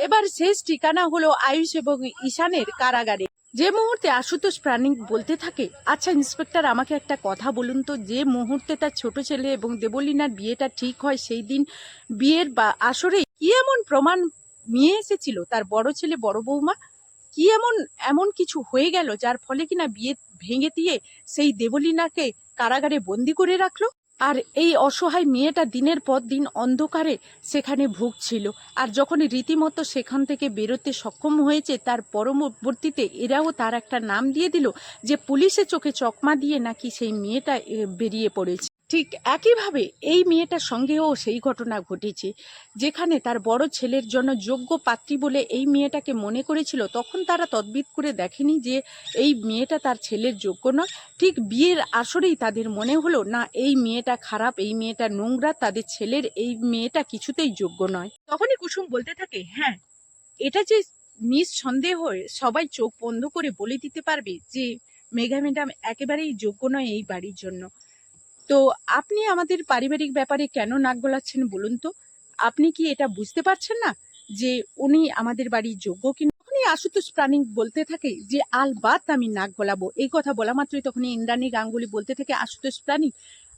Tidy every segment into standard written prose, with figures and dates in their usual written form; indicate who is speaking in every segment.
Speaker 1: এবার শেষ ঠিকানা হলো আয়ুষ এবং ঈশানের কারাগারে। যে মুহূর্তে আশুতোষ প্রাণিক বলতে থাকে, আচ্ছা ইন্সপেক্টর আমাকে একটা কথা বলুন তো, যে মুহূর্তে তার ছোট ছেলে এবং দেবলীনার বিয়েটা ঠিক হয় সেই দিন বিয়ের আসরে কি এমন প্রমাণ নিয়ে এসেছিল তার বড় ছেলে বড় বৌমা? কি এমন এমন কিছু হয়ে গেল যার ফলে কিনা বিয়ে ভেঙে দিয়ে সেই দেবলীনাকে কারাগারে বন্দি করে রাখলো? আর এই অসহায় মেয়েটা দিনের পর দিন অন্ধকারে সেখানে ভুগছিল। আর যখন রীতিমতো সেখান থেকে বেরোতে সক্ষম হয়েছে, তার পরবর্তীতে এরাও তার একটা নাম দিয়ে দিল যে পুলিশের চোখে চকমা দিয়ে নাকি সেই মেয়েটা বেরিয়ে পড়েছে। ঠিক একইভাবে এই মেয়েটার সঙ্গেও সেই ঘটনা ঘটেছে, যেখানে তার বড় ছেলের জন্য যোগ্য পাত্রী বলে এই মেয়েটাকে মনে করেছিল। তখন তারা তদবির করে দেখেনি যে এই মেয়েটা তার ছেলের যোগ্য নয়। ঠিক বিয়ের আসরেই তাদের মনে হলো না, এই মেয়েটা খারাপ, এই মেয়েটা নোংরা, তাদের ছেলের এই মেয়েটা কিছুতেই যোগ্য নয়। তখনই কুসুম বলতে থাকে, হ্যাঁ এটা যে নিঃসন্দেহ সবাই চোখ বন্ধ করে বলে দিতে পারবে যে মেঘা ম্যাডাম একেবারেই যোগ্য নয় এই বাড়ির জন্য। তো আপনি আমাদের পারিবারিক ব্যাপারে কেন নাক গলাচ্ছেন বলুন তো? আপনি কি এটা বুঝতে পারছেন না যে উনি আমাদের বাড়ির যোগ্য কিনা? তখনই আশুতোষ প্রাণিক বলতে থাকে যে আলবাত আমি নাক গলাবো। এই কথা বলা মাত্রই তখনই ইন্দ্রাণী গাঙ্গুলি বলতে থাকে, আশুতোষ প্রাণিক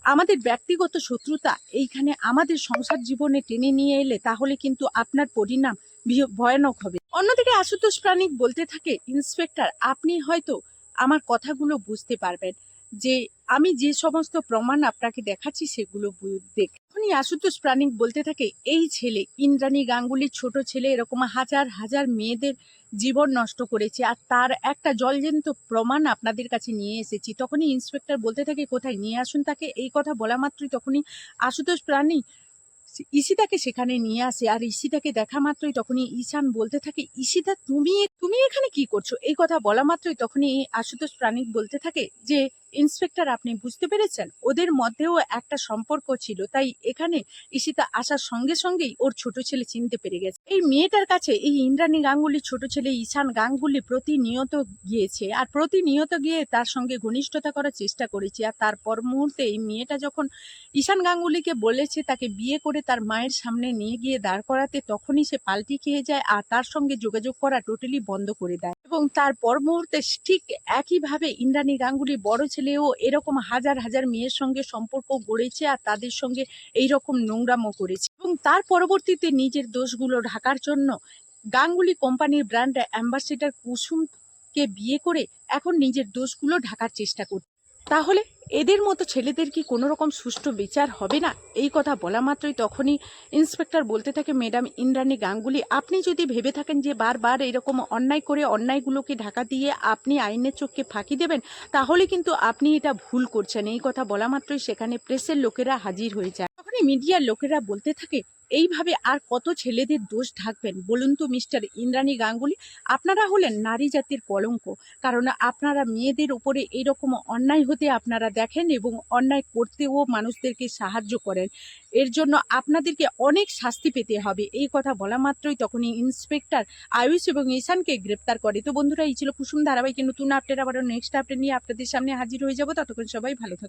Speaker 1: আমাদের ব্যক্তিগত শত্রুতা এইখানে আমাদের সংসার জীবনে টেনে নিয়ে এলে তাহলে কিন্তু আপনার পরিণাম ভয়ানক হবে। অন্যদিকে আশুতোষ প্রাণিক বলতে থাকে, ইন্সপেক্টর আপনি হয়তো আমার কথাগুলো বুঝতে পারবেন যে আমি যে সমস্ত প্রমাণ আপনাকে দেখাচ্ছি সেগুলো দেখুনই। আশুতোষ প্রাণিক বলতে থাকে, এই ছেলে ইন্দ্রাণী গাঙ্গুলির ছোট ছেলে এরকম হাজার হাজার মেয়েদের জীবন নষ্ট করেছে, আর তার একটা জলজন্ত প্রমাণ আপনাদের কাছে নিয়ে এসেছি। তখনই ইন্সপেক্টর বলতে থাকে, কোথায় নিয়ে আসুন তাকে। এই কথা বলা মাত্রই তখনই আশুতোষ প্রাণিক ঈশিতাকে সেখানে নিয়ে আসে। আর ঈশিতাকে দেখা মাত্রই তখনই ঈশান বলতে থাকে, ঈশিতা তুমি তুমি এখানে কি করছো? এই কথা বলা মাত্রই তখনই আশুতোষ প্রাণিক বলতে থাকে যে ইন্সপেক্টর আপনি বুঝতে পেরেছেন, ওদের মধ্যেও একটা সম্পর্ক ছিল, তাই এখানে ঈশিতা আসার সঙ্গে সঙ্গেই ওর ছোট ছেলে চিনতে পেরে গেছে। এই মেয়েটার কাছে এই ইন্দ্রাণী গাঙ্গুলির ছোট ছেলে ঈশান গাঙ্গুলি প্রতিনিয়ত গিয়েছে, আর প্রতিনিয়ত গিয়ে তার সঙ্গে ঘনিষ্ঠতা করার চেষ্টা করেছে। আর তারপর মুহূর্তে এই মেয়েটা যখন ঈশান গাঙ্গুলিকে বলেছে তাকে বিয়ে করে তার মায়ের সামনে নিয়ে গিয়ে দাঁড় করাতে, তখনই সে পাল্টি খেয়ে যায় আর তার সঙ্গে যোগাযোগ করা টোটালি বন্ধ করে দেয়। এবং তারপর মুহূর্তে ঠিক একইভাবে ইন্দ্রাণী গাঙ্গুলি বড় ছেলেও এরকম হাজার হাজার মেয়ের সঙ্গে সম্পর্ক গড়েছে আর তাদের সঙ্গে এইরকম নোংরামো করেছে। এবং তার পরবর্তীতে নিজের দোষগুলো ঢাকার জন্য গাঙ্গুলি কোম্পানির ব্র্যান্ড অ্যাম্বাসেডর কুসুমকে বিয়ে করে এখন নিজের দোষগুলো ঢাকার চেষ্টা করছে। তাহলে এদের মতো ছেলেদের কি কোনো রকম সুষ্ঠু বিচার হবে না? এই কথা বলা মাত্রই তখনই ইন্সপেক্টর বলতে থাকে, ম্যাডাম ইন্দ্রাণী গাঙ্গুলি আপনি যদি ভেবে থাকেন যে বারবার এরকম অন্যায় করে অন্যায়গুলোকে ঢাকা দিয়ে আপনি আইনের চোখকে ফাঁকি দেবেন, তাহলে কিন্তু আপনি এটা ভুল করছেন। এই কথা বলা মাত্রই সেখানে প্রেসের লোকেরা হাজির হয়ে যায়। তখনই মিডিয়ার লোকেরা বলতে থাকে, এইভাবে আর কত ছেলেদের দোষ ঢাকবেন বলুন তো মিস্টার ইন্দ্রাণী গাঙ্গুলি? আপনারা হলেন নারী জাতির কলঙ্ক, কারণ আপনারা মেয়েদের উপরে এইরকম অন্যায় হতে আপনারা দেখেন এবং অন্যায় করতেও মানুষদেরকে সাহায্য করেন। এর জন্য আপনাদেরকে অনেক শাস্তি পেতে হবে। এই কথা বলা মাত্রই তখনই ইন্সপেক্টর আয়ুষ এবং ঈশানকে গ্রেপ্তার করে। তো বন্ধুরা, এই ছিল কুসুম ধারাবাহিকের নতুন আপডেট। আবারও নেক্সট আপডেট নিয়ে আপনাদের সামনে হাজির হয়ে যাব। ততক্ষণ সবাই ভালো থাকুন।